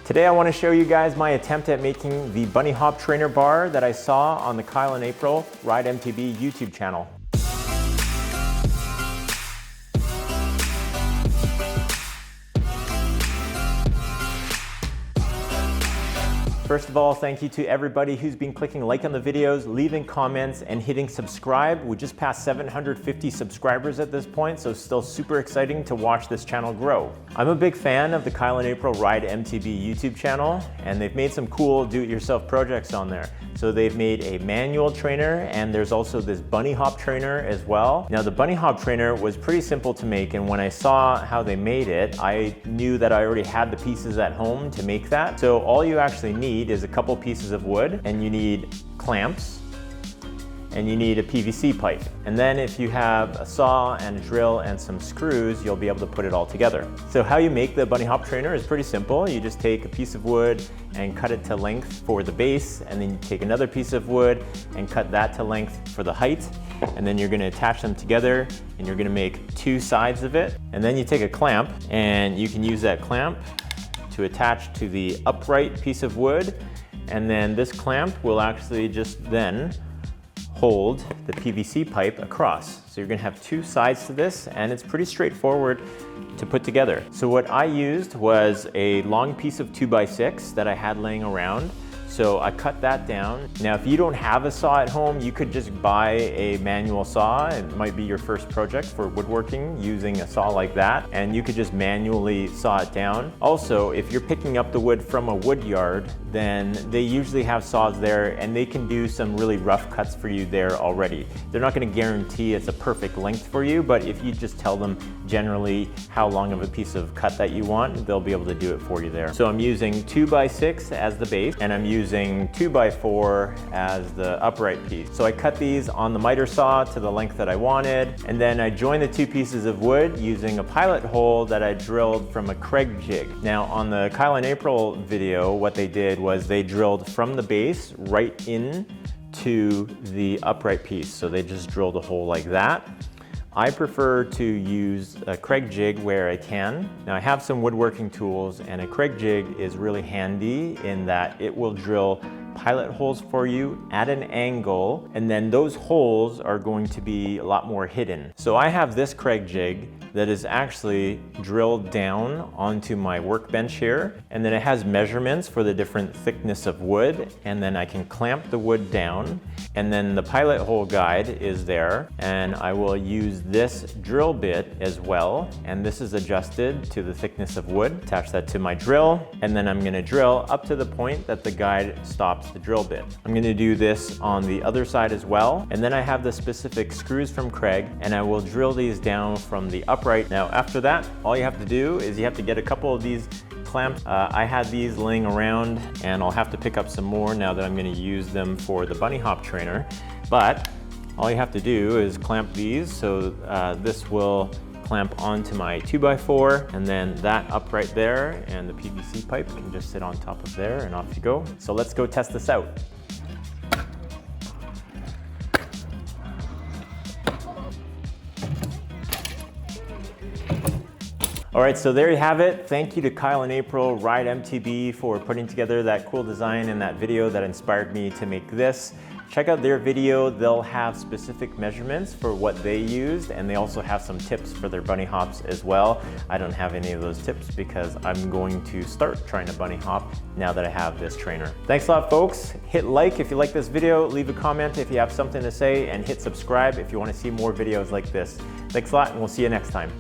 Today I want to show you guys my attempt at making the bunny hop trainer bar that I saw on the Kyle and April Ride MTB YouTube channel. First of all, thank you to everybody who's been clicking like on the videos, leaving comments, and hitting subscribe. We just passed 750 subscribers at this point, so still super exciting to watch this channel grow. I'm a big fan of the Kyle and April Ride MTB YouTube channel, and they've made some cool do-it-yourself projects on there. So they've made a manual trainer, and there's also this bunny hop trainer as well. Now the bunny hop trainer was pretty simple to make, and when I saw how they made it, I knew that I already had the pieces at home to make that. So all you actually need is a couple pieces of wood, and you need clamps, and you need a PVC pipe. And then if you have a saw and a drill and some screws, you'll be able to put it all together. So how you make the bunny hop trainer is pretty simple. You just take a piece of wood and cut it to length for the base, and then you take another piece of wood and cut that to length for the height, and then you're gonna attach them together, and you're gonna make two sides of it. And then you take a clamp, and you can use that clamp to attach to the upright piece of wood, and then this clamp will actually just then hold the PVC pipe across. So you're gonna have two sides to this, and it's pretty straightforward to put together. So what I used was a long piece of 2x6 that I had laying around. So I cut that down. Now, if you don't have a saw at home, you could just buy a manual saw. It might be your first project for woodworking using a saw like that, and you could just manually saw it down. Also, if you're picking up the wood from a wood yard, then they usually have saws there, and they can do some really rough cuts for you there already. They're not gonna guarantee it's a perfect length for you, but if you just tell them generally how long of a piece of cut that you want, they'll be able to do it for you there. So I'm using 2x6 as the base, and I'm using 2x4 as the upright piece. So I cut these on the miter saw to the length that I wanted, and then I joined the two pieces of wood using a pilot hole that I drilled from a Kreg jig. Now on the Kyle and April video, what they did was they drilled from the base right in to the upright piece. So they just drilled a hole like that. I prefer to use a Kreg jig where I can. Now I have some woodworking tools, and a Kreg jig is really handy in that it will drill pilot holes for you at an angle, and then those holes are going to be a lot more hidden. So I have this Kreg jig that is actually drilled down onto my workbench here, and then it has measurements for the different thickness of wood, and then I can clamp the wood down, and then the pilot hole guide is there, and I will use this drill bit as well, and this is adjusted to the thickness of wood. Attach that to my drill, and then I'm gonna drill up to the point that the guide stops the drill bit. I'm gonna do this on the other side as well, and then I have the specific screws from Kreg, and I will drill these down from the upright. Now after that, all you have to do is you have to get a couple of these clamps. I had these laying around, and I'll have to pick up some more now that I'm gonna use them for the bunny hop trainer. But all you have to do is clamp these, so this will clamp onto my 2x4, and then that upright there, and the PVC pipe can just sit on top of there, and off you go. So let's go test this out. All right, so there you have it. Thank you to Kyle and April Ride MTB for putting together that cool design and that video that inspired me to make this. Check out their video. They'll have specific measurements for what they used, and they also have some tips for their bunny hops as well. I don't have any of those tips because I'm going to start trying to bunny hop now that I have this trainer. Thanks a lot, folks. Hit like if you like this video, leave a comment if you have something to say, and hit subscribe if you want to see more videos like this. Thanks a lot, and we'll see you next time.